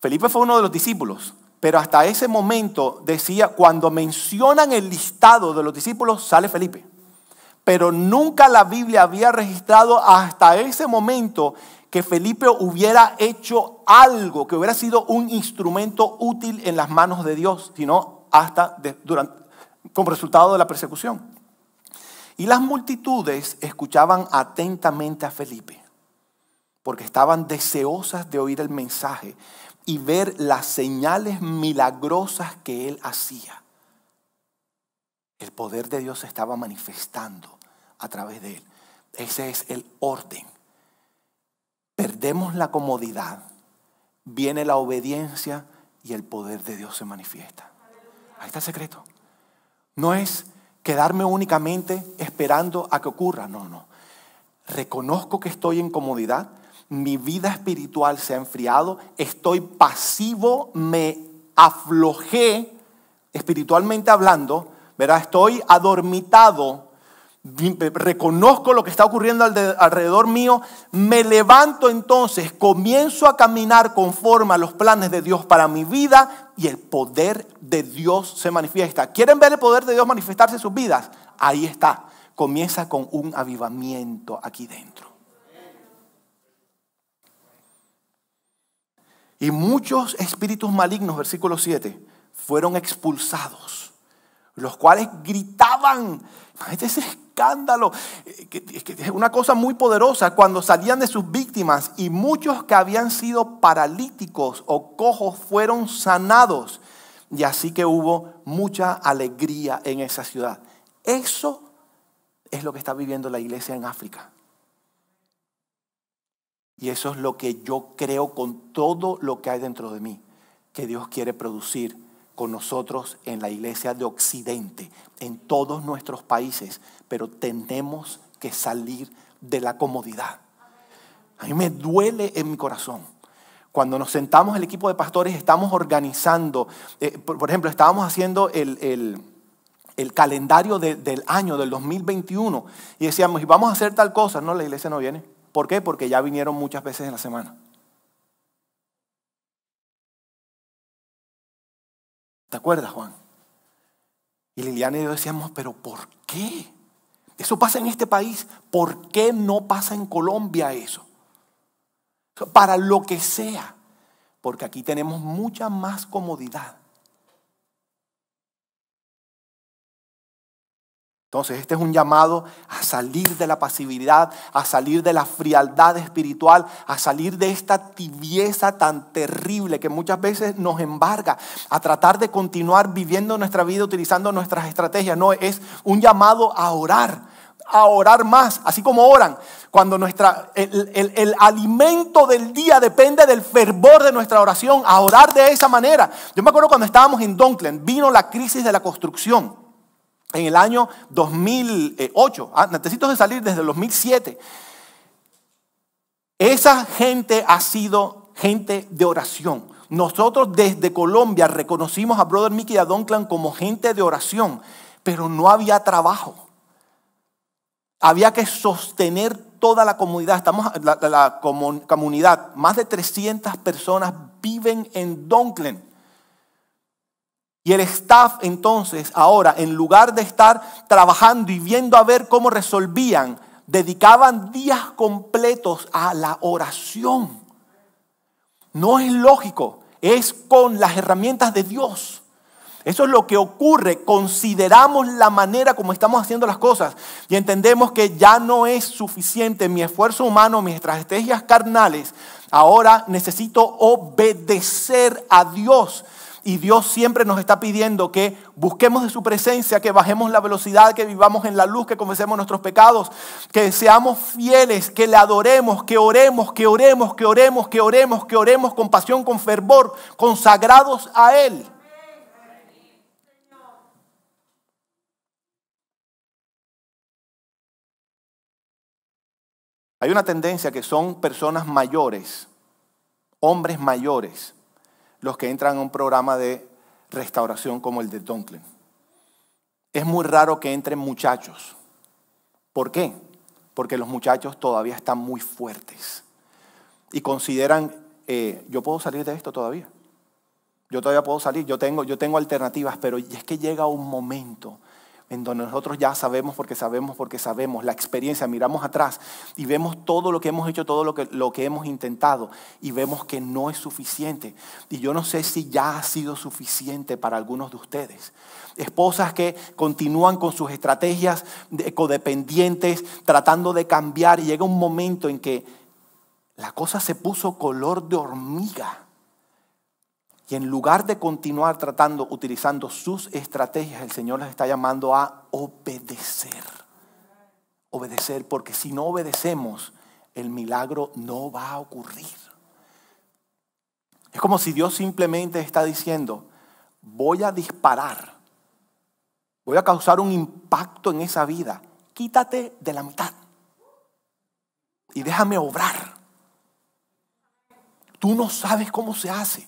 Felipe fue uno de los discípulos, pero hasta ese momento decía, cuando mencionan el listado de los discípulos, sale Felipe. Pero nunca la Biblia había registrado hasta ese momento que Felipe hubiera hecho algo, que hubiera sido un instrumento útil en las manos de Dios, sino hasta como resultado de la persecución. Y las multitudes escuchaban atentamente a Felipe, porque estaban deseosas de oír el mensaje y ver las señales milagrosas que él hacía. El poder de Dios se estaba manifestando a través de él. Ese es el orden. Perdemos la comodidad, viene la obediencia y el poder de Dios se manifiesta. Ahí está el secreto. No es quedarme únicamente esperando a que ocurra. No. Reconozco que estoy en comodidad. Mi vida espiritual se ha enfriado. Estoy pasivo. Me aflojé espiritualmente hablando. ¿Verdad? Estoy adormitado. Reconozco lo que está ocurriendo alrededor mío. Me levanto entonces. Comienzo a caminar conforme a los planes de Dios para mi vida. Y el poder de Dios se manifiesta. ¿Quieren ver el poder de Dios manifestarse en sus vidas? Ahí está. Comienza con un avivamiento aquí dentro. Y muchos espíritus malignos, versículo 7, fueron expulsados, los cuales gritaban. Imagínate ese escándalo. Es una cosa muy poderosa cuando salían de sus víctimas, y muchos que habían sido paralíticos o cojos fueron sanados. Y así que hubo mucha alegría en esa ciudad. Eso es lo que está viviendo la iglesia en África. Y eso es lo que yo creo con todo lo que hay dentro de mí, que Dios quiere producir con nosotros en la iglesia de Occidente, en todos nuestros países. Pero tenemos que salir de la comodidad. A mí me duele en mi corazón. Cuando nos sentamos el equipo de pastores, estamos organizando, por ejemplo, estábamos haciendo el calendario del año, del 2021, y decíamos, y vamos a hacer tal cosa. No, la iglesia no viene. ¿Por qué? Porque ya vinieron muchas veces en la semana. ¿Te acuerdas, Juan? Y Liliana y yo decíamos, ¿pero por qué? Eso pasa en este país. ¿Por qué no pasa en Colombia eso? Para lo que sea. Porque aquí tenemos mucha más comodidad. Entonces, este es un llamado a salir de la pasividad, a salir de la frialdad espiritual, a salir de esta tibieza tan terrible que muchas veces nos embarga, a tratar de continuar viviendo nuestra vida utilizando nuestras estrategias. No, es un llamado a orar, a orar más, así como oran. Cuando el alimento del día depende del fervor de nuestra oración, a orar de esa manera. Yo me acuerdo cuando estábamos en Dunklin, vino la crisis de la construcción en el año 2008. Necesito de salir desde el 2007. Esa gente ha sido gente de oración. Nosotros desde Colombia reconocimos a Brother Mickey y a Dunklin como gente de oración, pero no había trabajo. Había que sostener toda la comunidad. La comunidad, más de 300 personas viven en Dunklin. Y el staff entonces, ahora, en lugar de estar trabajando y viendo a ver cómo resolvían, dedicaban días completos a la oración. No es lógico, es con las herramientas de Dios. Eso es lo que ocurre. Consideramos la manera como estamos haciendo las cosas y entendemos que ya no es suficiente mi esfuerzo humano, mis estrategias carnales. Ahora necesito obedecer a Dios. Y Dios siempre nos está pidiendo que busquemos de su presencia, que bajemos la velocidad, que vivamos en la luz, que confesemos nuestros pecados, que seamos fieles, que le adoremos, que oremos, que oremos, que oremos, que oremos, que oremos con pasión, con fervor, consagrados a Él. Hay una tendencia que son personas mayores, hombres mayores, los que entran a un programa de restauración como el de Dunklin. Es muy raro que entren muchachos. ¿Por qué? Porque los muchachos todavía están muy fuertes y consideran, yo puedo salir de esto todavía. Yo todavía puedo salir, yo tengo alternativas, pero es que llega un momento en donde nosotros ya sabemos porque sabemos la experiencia, miramos atrás y vemos todo lo que hemos hecho, todo lo que hemos intentado y vemos que no es suficiente. Y yo no sé si ya ha sido suficiente para algunos de ustedes. Esposas que continúan con sus estrategias codependientes, tratando de cambiar, y llega un momento en que la cosa se puso color de hormiga. Y en lugar de continuar utilizando sus estrategias, el Señor les está llamando a obedecer. Obedecer, porque si no obedecemos, el milagro no va a ocurrir. Es como si Dios simplemente está diciendo, voy a disparar, voy a causar un impacto en esa vida. Quítate de la mitad y déjame obrar. Tú no sabes cómo se hace.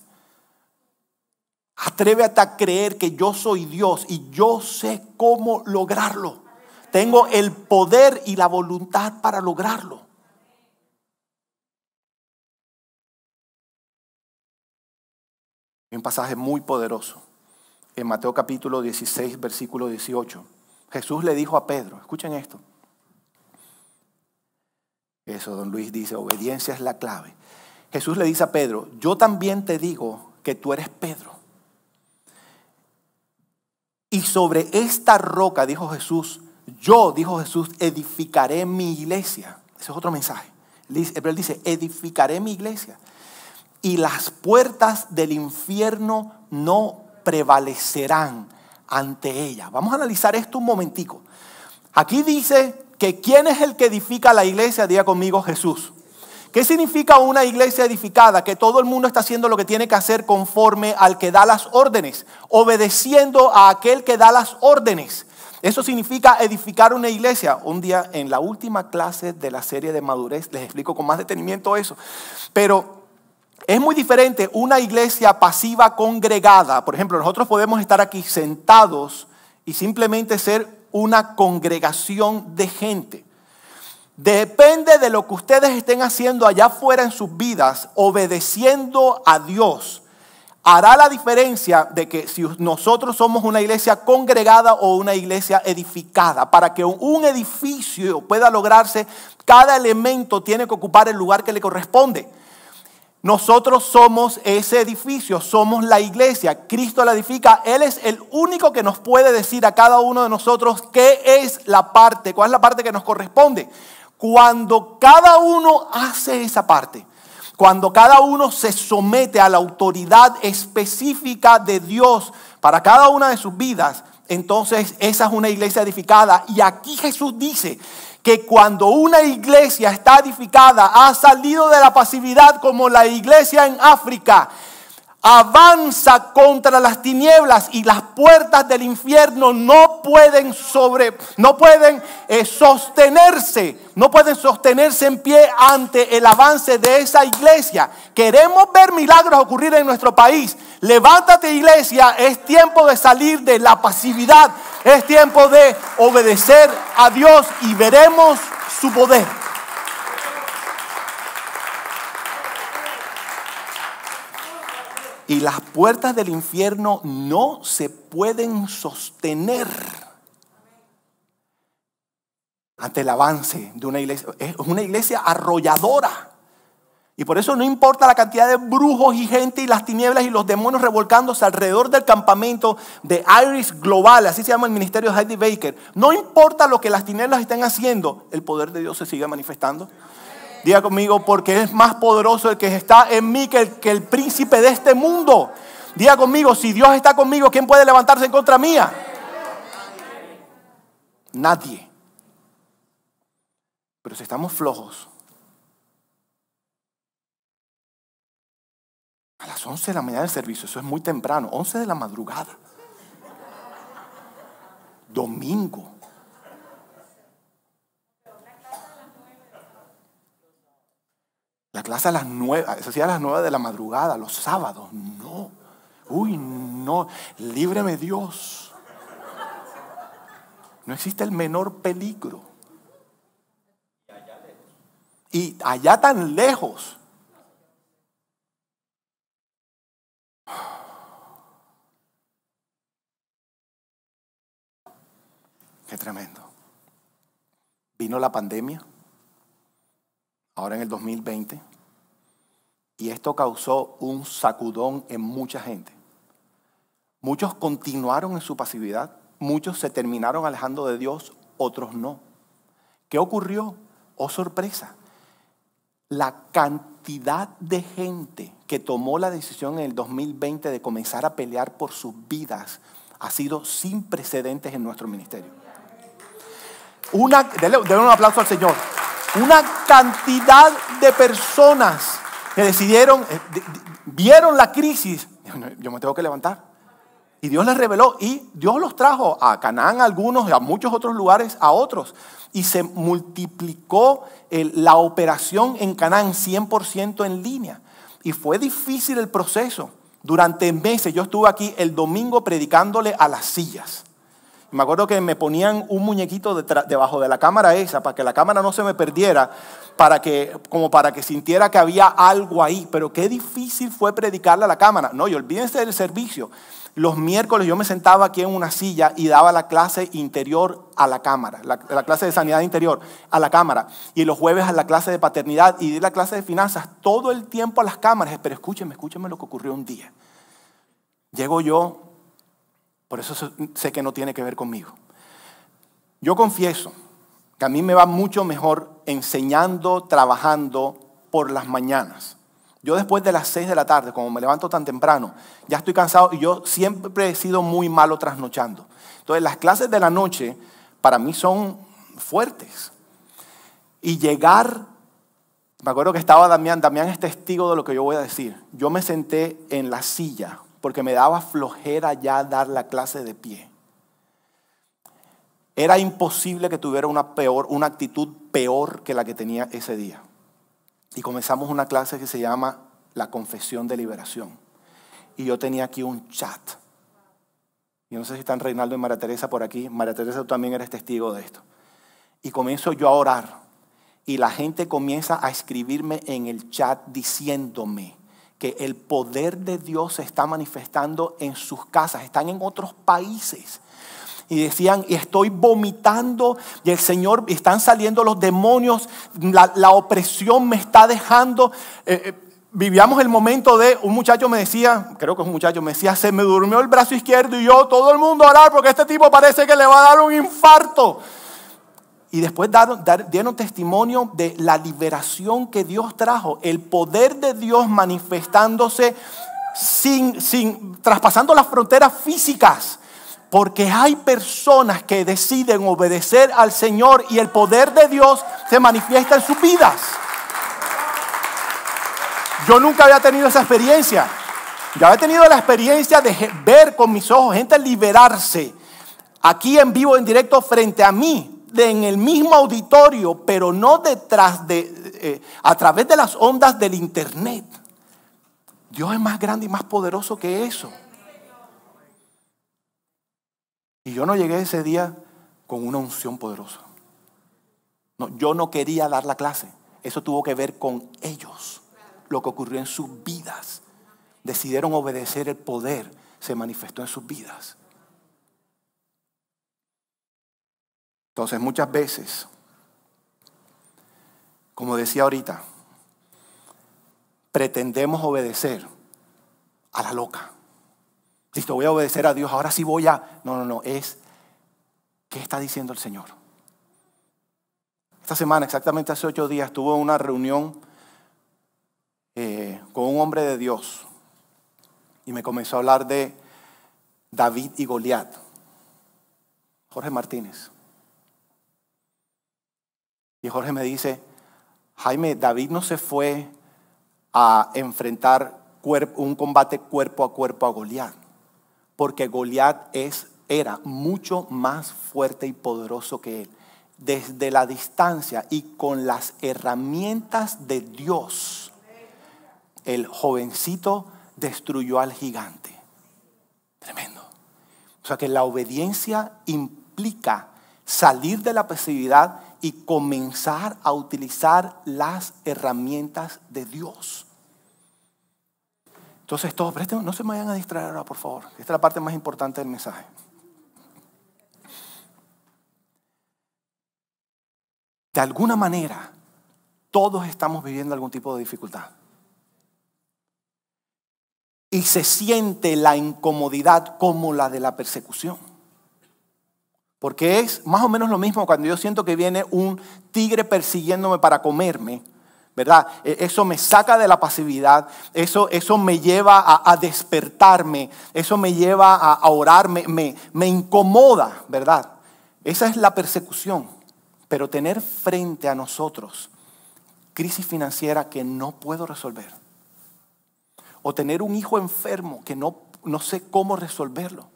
Atrévete a creer que yo soy Dios y yo sé cómo lograrlo. Tengo el poder y la voluntad para lograrlo. Hay un pasaje muy poderoso en Mateo capítulo 16, versículo 18. Jesús le dijo a Pedro, escuchen esto. Eso, don Luis dice, obediencia es la clave. Jesús le dice a Pedro, yo también te digo que tú eres Pedro. Y sobre esta roca, dijo Jesús, edificaré mi iglesia. Ese es otro mensaje. Pero él dice, edificaré mi iglesia. Y las puertas del infierno no prevalecerán ante ella. Vamos a analizar esto un momentico. Aquí dice que ¿quién es el que edifica la iglesia? Diga conmigo, Jesús. ¿Qué significa una iglesia edificada? Que todo el mundo está haciendo lo que tiene que hacer conforme al que da las órdenes, obedeciendo a aquel que da las órdenes. Eso significa edificar una iglesia. Un día en la última clase de la serie de madurez les explico con más detenimiento eso. Pero es muy diferente una iglesia pasiva congregada. Por ejemplo, nosotros podemos estar aquí sentados y simplemente ser una congregación de gente. Depende de lo que ustedes estén haciendo allá afuera en sus vidas, obedeciendo a Dios. Hará la diferencia de que si nosotros somos una iglesia congregada o una iglesia edificada. Para que un edificio pueda lograrse, cada elemento tiene que ocupar el lugar que le corresponde. Nosotros somos ese edificio, somos la iglesia. Cristo la edifica. Él es el único que nos puede decir a cada uno de nosotros qué es la parte, cuál es la parte que nos corresponde. Cuando cada uno hace esa parte, cuando cada uno se somete a la autoridad específica de Dios para cada una de sus vidas, entonces esa es una iglesia edificada. Y aquí Jesús dice que cuando una iglesia está edificada, ha salido de la pasividad como la iglesia en África, avanza contra las tinieblas y las puertas del infierno no pueden sostenerse en pie ante el avance de esa iglesia. Queremos ver milagros ocurrir en nuestro país. Levántate, iglesia, es tiempo de salir de la pasividad, es tiempo de obedecer a Dios y veremos su poder. Y las puertas del infierno no se pueden sostener ante el avance de una iglesia. Es una iglesia arrolladora. Y por eso no importa la cantidad de brujos y gente y las tinieblas y los demonios revolcándose alrededor del campamento de Iris Global, así se llama el ministerio de Heidi Baker. No importa lo que las tinieblas estén haciendo, el poder de Dios se sigue manifestando. Diga conmigo, porque es más poderoso el que está en mí que el príncipe de este mundo. Diga conmigo, si Dios está conmigo, ¿quién puede levantarse en contra mía? Nadie. Pero si estamos flojos, a las 11 de la mañana del servicio, eso es muy temprano, 11 de la madrugada, domingo. La clase a las 9, eso sí, a las 9 de la madrugada, los sábados, no. Uy, no, líbreme Dios. No existe el menor peligro. Y allá tan lejos. Qué tremendo. Vino la pandemia, ahora en el 2020, y esto causó un sacudón en mucha gente. Muchos continuaron en su pasividad, muchos se terminaron alejando de Dios, otros no. ¿Qué ocurrió? Oh, sorpresa. La cantidad de gente que tomó la decisión en el 2020 de comenzar a pelear por sus vidas ha sido sin precedentes en nuestro ministerio. Denle un aplauso al Señor. Una cantidad de personas que decidieron, vieron la crisis. Yo me tengo que levantar. Y Dios les reveló y Dios los trajo a Canaán, a algunos, a muchos otros lugares, a otros. Y se multiplicó la operación en Canaán 100% en línea. Y fue difícil el proceso. Durante meses, yo estuve aquí el domingo predicándole a las sillas. Me acuerdo que me ponían un muñequito debajo de la cámara esa, para que la cámara no se me perdiera, como para que sintiera que había algo ahí. Pero qué difícil fue predicarle a la cámara. No, y olvídense del servicio. Los miércoles yo me sentaba aquí en una silla y daba la clase interior a la cámara, la clase de sanidad interior a la cámara. Y los jueves a la clase de paternidad y di la clase de finanzas, todo el tiempo a las cámaras. Pero escúchenme lo que ocurrió un día. Llego yo. Por eso sé que no tiene que ver conmigo. Yo confieso que a mí me va mucho mejor enseñando, trabajando por las mañanas. Yo después de las 6 de la tarde, como me levanto tan temprano, ya estoy cansado y yo siempre he sido muy malo trasnochando. Entonces las clases de la noche para mí son fuertes. Y llegar, me acuerdo que estaba Damián es testigo de lo que yo voy a decir. Yo me senté en la silla porque me daba flojera ya dar la clase de pie. Era imposible que tuviera una actitud peor que la que tenía ese día. Y comenzamos una clase que se llama La Confesión de Liberación. Y yo tenía aquí un chat. Yo no sé si están Reinaldo y María Teresa por aquí. María Teresa, tú también eres testigo de esto. Y comienzo yo a orar. Y la gente comienza a escribirme en el chat diciéndome que el poder de Dios se está manifestando en sus casas, están en otros países. Y decían, y estoy vomitando, y el Señor, están saliendo los demonios, la opresión me está dejando. Vivíamos el momento de, un muchacho me decía, creo que es un muchacho, me decía, se me durmió el brazo izquierdo y yo, todo el mundo a orar porque este tipo parece que le va a dar un infarto. Y después dieron testimonio de la liberación que Dios trajo, el poder de Dios manifestándose traspasando las fronteras físicas. Porque hay personas que deciden obedecer al Señor y el poder de Dios se manifiesta en sus vidas. Yo nunca había tenido esa experiencia. Yo había tenido la experiencia de ver con mis ojos gente liberarse aquí en vivo, en directo, frente a mí, en el mismo auditorio, pero no detrás a través de las ondas del internet. Dios es más grande y más poderoso que eso. Y yo no llegué ese día con una unción poderosa. No, yo no quería dar la clase. Eso tuvo que ver con ellos, lo que ocurrió en sus vidas. Decidieron obedecer, el poder se manifestó en sus vidas. Entonces, muchas veces, como decía ahorita, pretendemos obedecer a la loca. Listo, voy a obedecer a Dios, ahora sí voy a... No, es ¿qué está diciendo el Señor? Esta semana, exactamente hace 8 días, tuve una reunión con un hombre de Dios y me comenzó a hablar de David y Goliat. Jorge Martínez. Y Jorge me dice, Jaime, David no se fue a enfrentar un combate cuerpo a cuerpo a Goliat, porque Goliat era mucho más fuerte y poderoso que él. Desde la distancia y con las herramientas de Dios, el jovencito destruyó al gigante. Tremendo. O sea que la obediencia implica salir de la pasividad y comenzar a utilizar las herramientas de Dios. Entonces todos, no se me vayan a distraer ahora, por favor. Esta es la parte más importante del mensaje. De alguna manera, todos estamos viviendo algún tipo de dificultad. Y se siente la incomodidad como la de la persecución. Porque es más o menos lo mismo cuando yo siento que viene un tigre persiguiéndome para comerme, ¿verdad? Eso me saca de la pasividad, eso me lleva a despertarme, eso me lleva a orar, me incomoda, ¿verdad? Esa es la persecución. Pero tener frente a nosotros crisis financiera que no puedo resolver, o tener un hijo enfermo que no sé cómo resolverlo.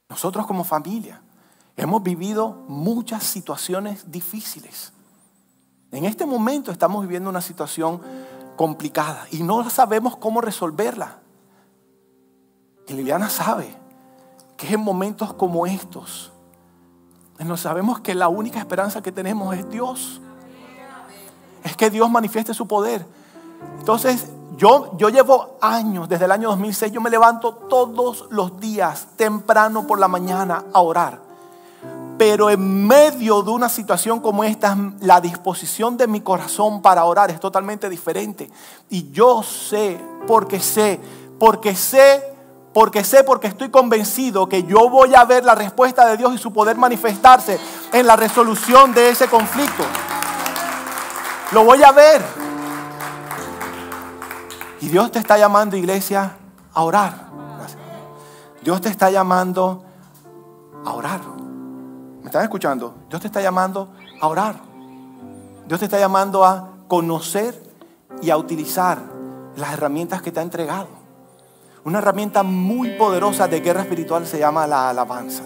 Nosotros como familia hemos vivido muchas situaciones difíciles. En este momento estamos viviendo una situación complicada y no sabemos cómo resolverla. Y Liliana sabe que en momentos como estos, no sabemos que la única esperanza que tenemos es Dios. Es que Dios manifieste su poder. Entonces, yo llevo años, desde el año 2006, yo me levanto todos los días temprano por la mañana a orar. Pero en medio de una situación como esta, la disposición de mi corazón para orar es totalmente diferente. Y yo sé, porque estoy convencido que yo voy a ver la respuesta de Dios y su poder manifestarse en la resolución de ese conflicto. Lo voy a ver. Y Dios te está llamando, iglesia, a orar. Gracias. Dios te está llamando a orar. ¿Me están escuchando? Dios te está llamando a orar. Dios te está llamando a conocer y a utilizar las herramientas que te ha entregado. Una herramienta muy poderosa de guerra espiritual se llama la alabanza.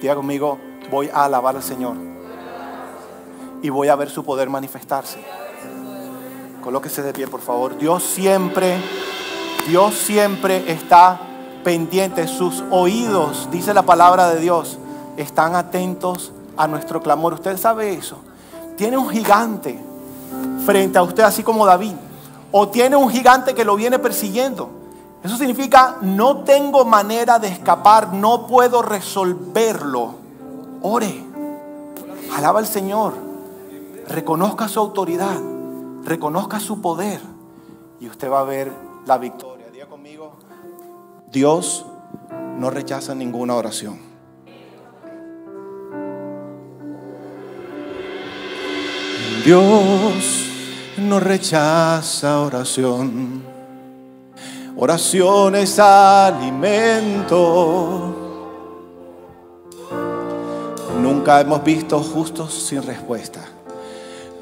Diga conmigo, voy a alabar al Señor. Y voy a ver su poder manifestarse. Colóquese de pie, por favor. Dios siempre está pendiente. Sus oídos, dice la palabra de Dios, están atentos a nuestro clamor. Usted sabe eso. Tiene un gigante frente a usted, así como David. O tiene un gigante que lo viene persiguiendo. Eso significa, no tengo manera de escapar, no puedo resolverlo. Ore, alaba al Señor, reconozca su autoridad, reconozca su poder y usted va a ver la victoria. Diga conmigo, Dios no rechaza ninguna oración. Dios no rechaza oración. Oración es alimento. Nunca hemos visto justos sin respuesta.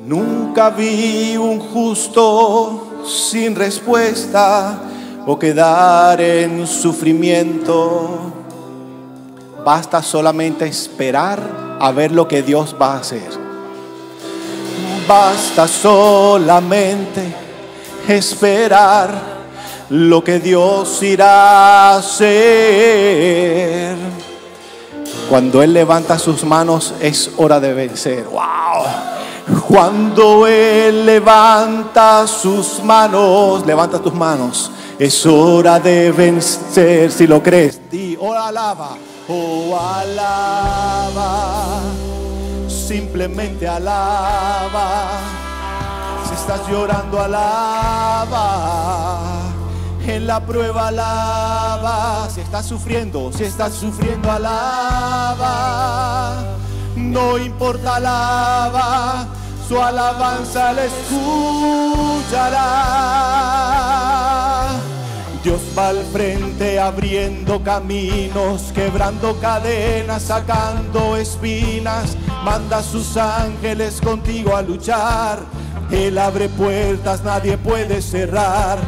Nunca vi un justo sin respuesta o quedar en sufrimiento. Basta solamente esperar a ver lo que Dios va a hacer. Basta solamente esperar lo que Dios irá a hacer. Cuando Él levanta sus manos es hora de vencer. ¡Wow! Cuando Él levanta sus manos, levanta tus manos, es hora de vencer. Si lo crees, di, oh alaba, simplemente alaba. Si estás llorando, alaba. En la prueba, alaba. Si estás sufriendo, alaba. No importa, alaba. Su alabanza le escuchará. Dios va al frente abriendo caminos, quebrando cadenas, sacando espinas. Manda a sus ángeles contigo a luchar. Él abre puertas, nadie puede cerrar.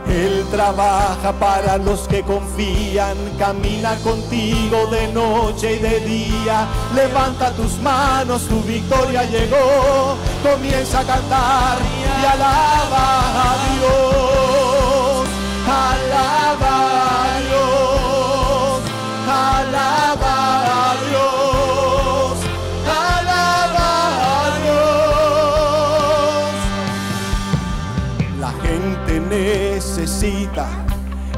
Él trabaja para los que confían, camina contigo de noche y de día. Levanta tus manos, tu victoria llegó. Comienza a cantar y alaba a Dios. Alaba a Dios. Alaba a Dios. Alaba a Dios. La gente necesita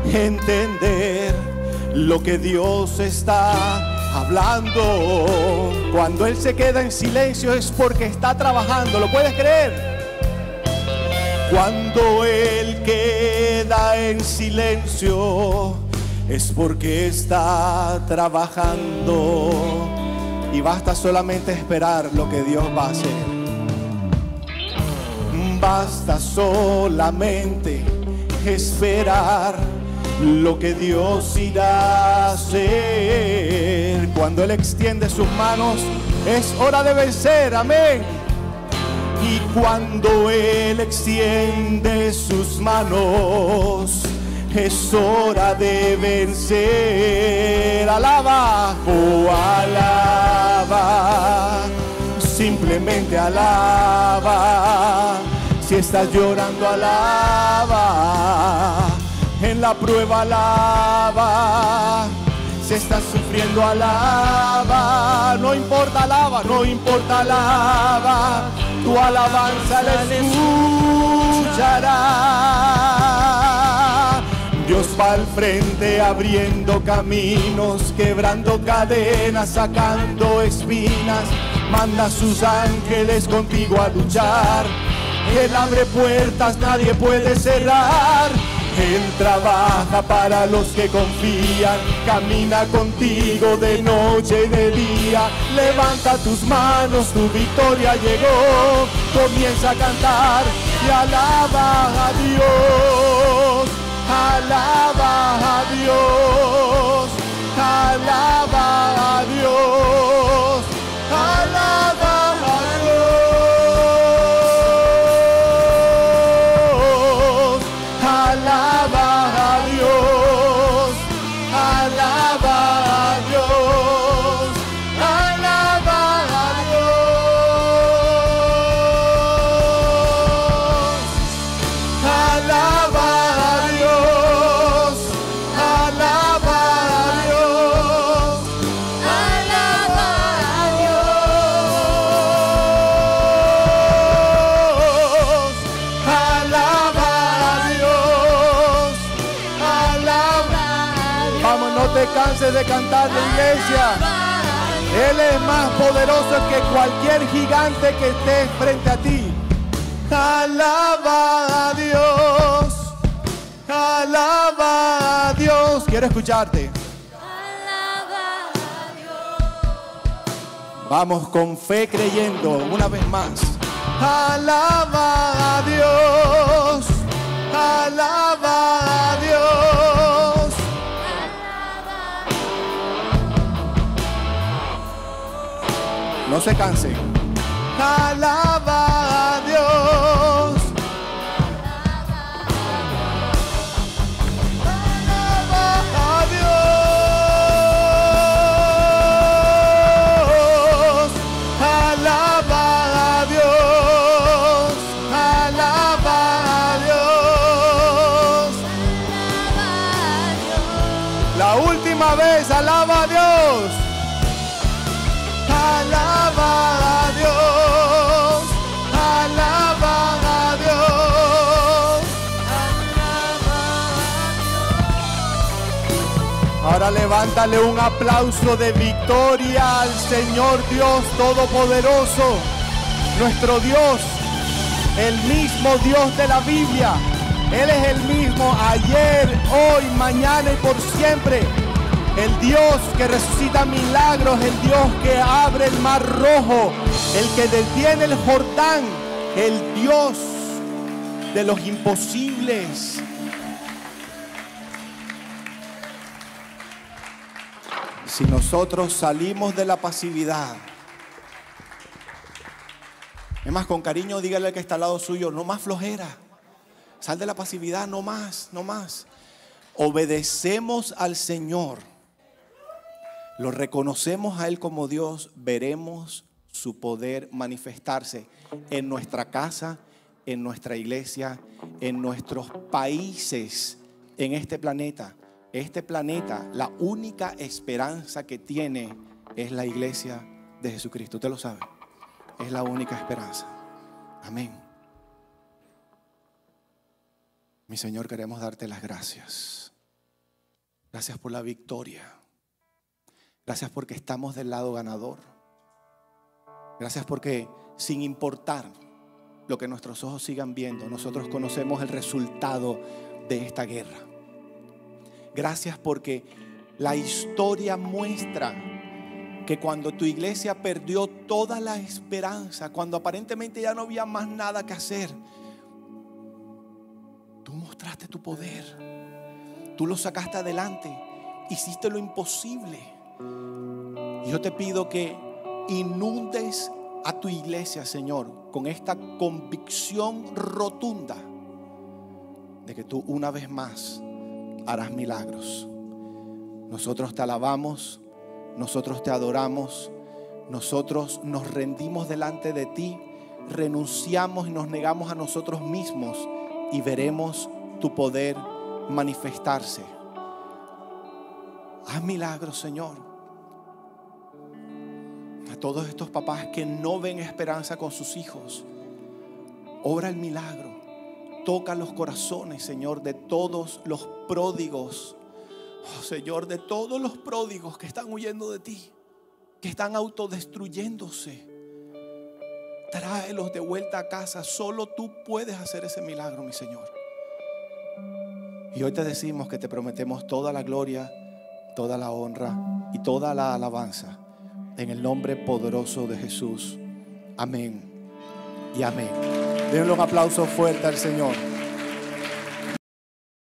entender lo que Dios está hablando. Cuando Él se queda en silencio es porque está trabajando. ¿Lo puedes creer? Cuando Él queda en silencio es porque está trabajando. Y basta solamente esperar lo que Dios va a hacer. Basta solamente esperar lo que Dios irá a hacer. Cuando Él extiende sus manos es hora de vencer, amén. Y cuando Él extiende sus manos es hora de vencer. Alaba, oh alaba, simplemente alaba. Si estás llorando, alaba. En la prueba, alaba. Si estás sufriendo, alaba. No importa, alaba, no importa, alaba. Tu alabanza le escuchará. Dios va al frente abriendo caminos, quebrando cadenas, sacando espinas. Manda a sus ángeles contigo a luchar. Él abre puertas, nadie puede cerrar. Él trabaja para los que confían, camina contigo de noche y de día. Levanta tus manos, tu victoria llegó. Comienza a cantar y alaba a Dios. Alaba a Dios. Alaba a Dios. Alaba a Dios. Alaba a Dios, alaba a Dios, alaba a Dios, alaba a Dios, alaba a Dios, alaba a Dios, alaba a Dios. Vamos, no te canses de cantar, la iglesia. Él es más poderoso que cualquier gigante que esté frente a ti. Alaba a Dios. Alaba a Dios. Quiero escucharte. Alaba a Dios. Vamos con fe creyendo una vez más. Alaba a Dios. Alaba a Dios. se cansen. Alaba a Dios. Alaba a Dios. Alaba a Dios. Alaba a Dios. La última vez, alaba a Dios. Alaba a Dios. Alaba a Dios. Ahora levántale un aplauso de victoria al Señor Dios Todopoderoso, nuestro Dios, el mismo Dios de la Biblia. Él es el mismo ayer, hoy, mañana y por siempre. El Dios que resucita milagros, el Dios que abre el mar rojo, el que detiene el Jordán, el Dios de los imposibles. Si nosotros salimos de la pasividad, es más, con cariño dígale al que está al lado suyo, no más flojera. Sal de la pasividad, no más, no más. Obedecemos al Señor, lo reconocemos a Él como Dios, veremos su poder manifestarse en nuestra casa, en nuestra iglesia, en nuestros países, en este planeta. Este planeta, la única esperanza que tiene es la iglesia de Jesucristo. Usted lo sabe, es la única esperanza. Amén. Mi Señor, queremos darte las gracias. Gracias por la victoria. Gracias porque estamos del lado ganador. Gracias porque sin importar lo que nuestros ojos sigan viendo, nosotros conocemos el resultado de esta guerra. Gracias porque la historia muestra que cuando tu iglesia perdió toda la esperanza, cuando aparentemente ya no había más nada que hacer, tú mostraste tu poder. Tú lo sacaste adelante. Hiciste lo imposible. Y yo te pido que inundes a tu iglesia, Señor, con esta convicción rotunda de que tú una vez más harás milagros. Nosotros te alabamos, nosotros te adoramos, nosotros nos rendimos delante de ti, renunciamos y nos negamos a nosotros mismos y veremos tu poder manifestarse. Haz milagros, Señor. A todos estos papás que no ven esperanza con sus hijos, obra el milagro. Toca los corazones, Señor, de todos los pródigos. Oh, Señor, de todos los pródigos que están huyendo de ti, que están autodestruyéndose. Tráelos de vuelta a casa. Solo tú puedes hacer ese milagro, mi Señor. Y hoy te decimos que te prometemos toda la gloria, toda la honra y toda la alabanza en el nombre poderoso de Jesús. Amén y amén. Denle un aplauso fuerte al Señor.